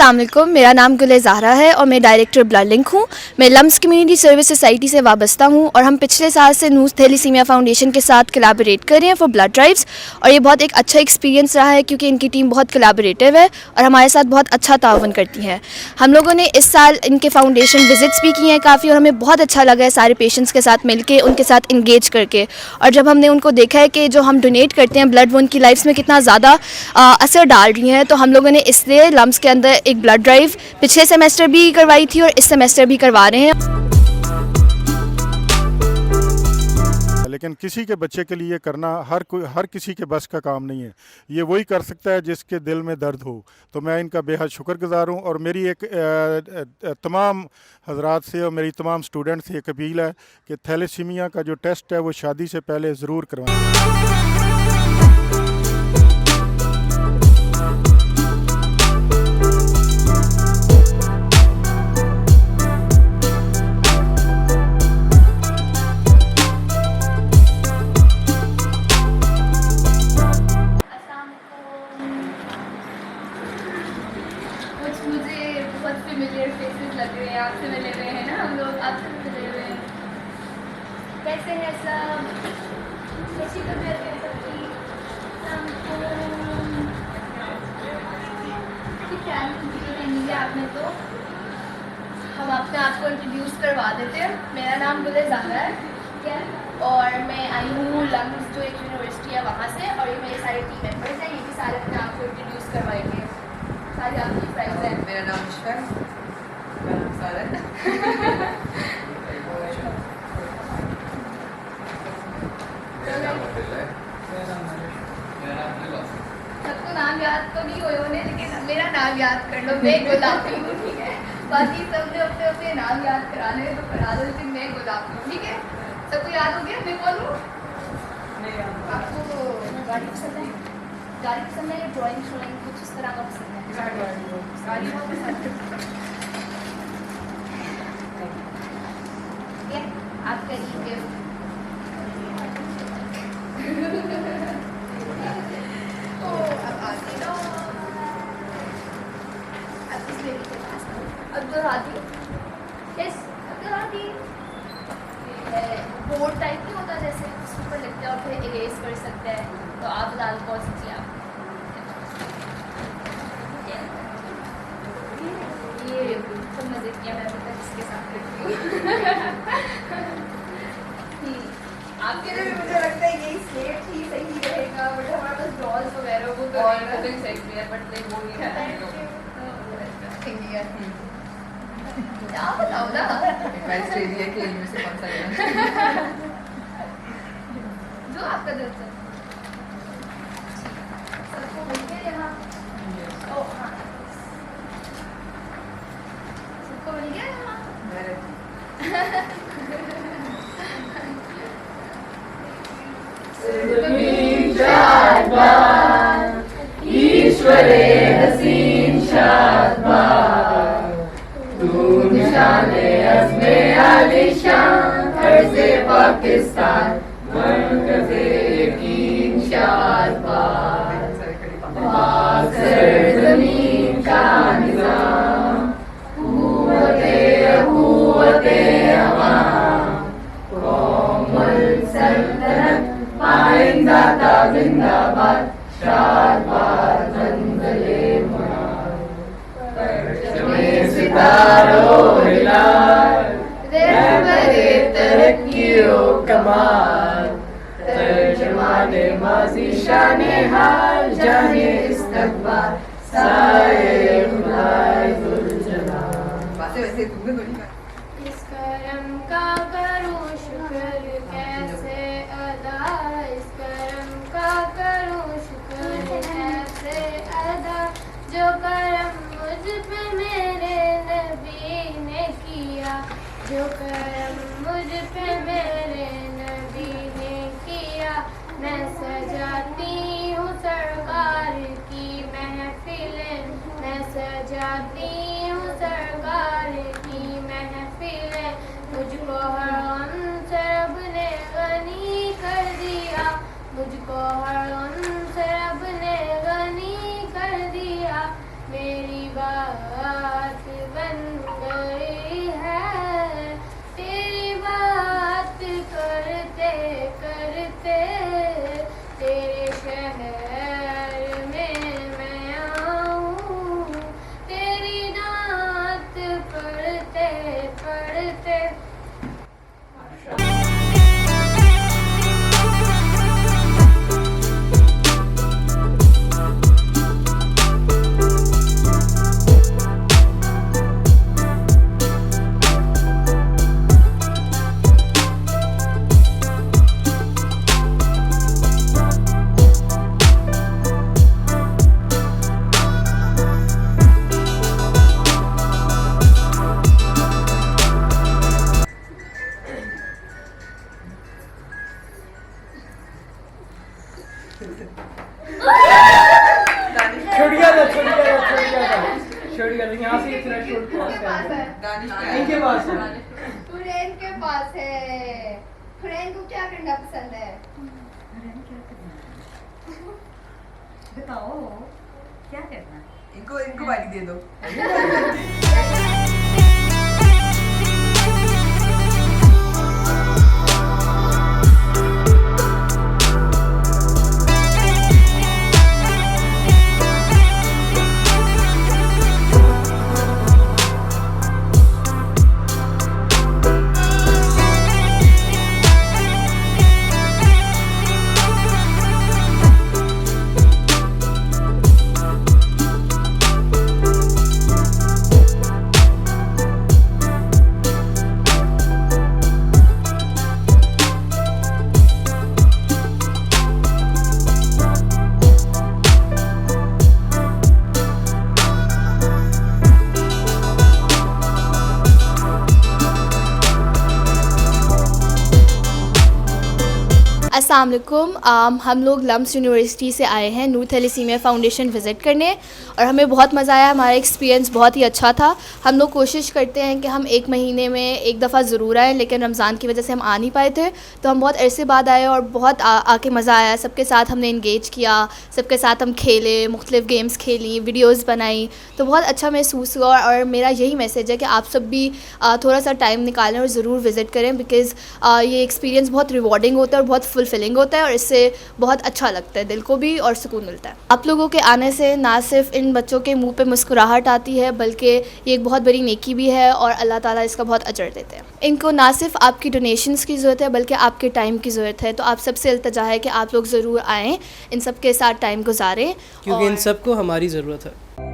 अस्सलाम वालेकुम, मेरा नाम गुल ज़हरा है और मैं डायरेक्टर ब्लड लिंक हूँ। मैं लम्स कम्युनिटी सर्विस सोसाइटी से वाबस्ता हूँ और हम पिछले साल से नूर थैलेसीमिया फाउंडेशन के साथ कोलैबोरेट कर रहे हैं फॉर ब्लड ड्राइव्स। और ये बहुत एक अच्छा एक्सपीरियंस रहा है क्योंकि इनकी टीम बहुत कोलैबोरेटिव है और हमारे साथ बहुत अच्छा ताउन करती है। हम लोगों ने इस साल इनके फाउंडेशन विजिट्स भी किए हैं काफ़ी और हमें बहुत अच्छा लगा है सारे पेशेंट्स के साथ मिल के, उनके साथ इंगेज करके। और जब हमने उनको देखा है कि जो हम डोनेट करते हैं ब्लड वो उनकी लाइफ में कितना ज़्यादा असर डाल रही हैं, तो हम लोगों ने इसलिए लम्स के अंदर एक ब्लड ड्राइव पिछले सेमेस्टर भी करवाई थी और इस सेमेस्टर भी करवा रहे हैं। लेकिन किसी के बच्चे के लिए करना हर किसी के बस का काम नहीं है। ये वही कर सकता है जिसके दिल में दर्द हो। तो मैं इनका बेहद शुक्रगुजार हूँ और मेरी एक तमाम हजरात से और मेरी तमाम स्टूडेंट से एक अपील है कि थैलेसीमिया का जो टेस्ट है वो शादी से पहले ज़रूर करवाएं। मुझे बहुत फेमिलियर फेसेस लग रहे हैं, आपसे मिले हुए हैं ना हम लोग, आपसे मिले हुए हैं। कैसे हैं सब? कैसी तबीयत है सबकी? रहेंगे आपने तो हम अपने आप को इंट्रोड्यूस करवा देते हैं। मेरा नाम गुल ज़हरा है, ठीक है, और मैं आई हूँ लम्स जो एक यूनिवर्सिटी है वहाँ से, और ये मेरे सारे टीम मेंबर्स हैं, ये भी सारे अपने आप को इंट्रोड्यूस करवाएंगे। सारी आपकी प्राइस है। मेरा नाम इश्का है। मेरा नाम सारा है। सबको नाम याद तो नहीं हुए होने, लेकिन मेरा नाम याद कर लो, मैं गुलाबी हूँ, ठीक है। बाकी सबने अपने अपने नाम याद कराने तो करा दो, लेकिन मैं गुलाबी हूँ, ठीक है। सबको याद हो गया मैं कौन हूँ? आपको गाड़ी पसंद है? गाड़ी पसंद है या ड्राइंग श्राइंग कुछ इस तरह का पसंद है? गाड़ी बहुत पसंद है, ठीक है। आपका ई गिफ्ट बोर्ड टाइप नहीं होता जैसे उसके ऊपर लिखते हैं और फिर इरेज कर सकते हैं, तो आप फिलहाल कौन सी चीज़ आप ये तो मज़े किया मैं अभी तक इसके साथ करती हूँ। आपके लिए भी मुझे लगता है यही स्लेट ही सही रहेगा, बट हमारे पास डॉल्स वगैरह वो तो सही है, बट नहीं वो नहीं है। आप बताओ ना ऑस्ट्रेलिया के इनमें से कौन सा है? जो आपका दिल से सबको मिल गया यहाँ। ओ हाँ, सबको मिल गया यहाँ। ईश्वरे हसीन शादबाद तू निशाने अज़्मे आलिशान अर्ज़े पाकिस्तान मरकज़े यकीन शादबाद पाक सरज़मीन का निज़ाम क़ुव्वते अवाम कौमुल सल्तनत पाइंदा ता ज़िंदाबाद शादबाद मंज़िले मुराद परचमे सितारों हिलाल रहबरे तरक्कियों कमाल तर्जमाने माज़ी शाने हाल जाने इस्तक़बाल साए खुदाए ज़ुल जलाल। वैसे तुमने तो नहीं कहा। इस करम का करूँ शुक्र कैसे अदा, इस करम का करूँ शुक्र कैसे अदा, जो करम मुझ पे मेरे नबी ने किया, जो करम मुझ पे मेरे नबी ने किया। मैं सजाती हूँ सरकार की महफिलें, मैं सजाती हूँ सरकार की महफिलें, मुझको हर गम से रब ने गनी कर दिया, मुझको हर गम से रब ने गनी कर दिया। मेरी बात छोड़ गया यहाँ से इतना शॉर्ट क्रॉस कर इनके पास है। फ्रेंड के पास है। फ्रेंड को क्या करना पसंद है? बताओ क्या करना है? इनको वाली दे दो। अस्सलाम वालेकुम। हम लोग लम्स यूनिवर्सिटी से आए हैं नूर थैलेसीमिया फाउंडेशन विज़िट करने और हमें बहुत मज़ा आया। हमारा एक्सपीरियंस बहुत ही अच्छा था। हम लोग कोशिश करते हैं कि हम एक महीने में एक दफ़ा ज़रूर आएँ, लेकिन रमज़ान की वजह से हम आ नहीं पाए थे, तो हम बहुत अरसे बाद आए और बहुत आके मज़ा आया। सबके साथ हमने इंगेज किया, सबके साथ हम खेले, मुख्तलिफ़ गेम्स खेली, वीडियोज़ बनाई, तो बहुत अच्छा महसूस हुआ। और मेरा यही मैसेज है कि आप सब भी थोड़ा सा टाइम निकालें और ज़रूर विज़िट करें, बिकॉज़ ये एक्सपीरियंस बहुत रिवॉर्डिंग होता है और बहुत फुलफिलिंग होता है और इससे बहुत अच्छा लगता है, दिल को भी और सुकून मिलता है। आप लोगों के आने से ना सिर्फ इन बच्चों के मुंह पे मुस्कुराहट आती है, बल्कि ये एक बहुत बड़ी नेकी भी है और अल्लाह ताला इसका बहुत अजर देते हैं। इनको ना सिर्फ आपकी डोनेशंस की ज़रूरत है, बल्कि आपके टाइम की ज़रूरत है। तो आप सबसे इल्तिजा है कि आप लोग ज़रूर आएँ, इन सब के साथ टाइम गुजारें, क्योंकि इन और सबको हमारी ज़रूरत है।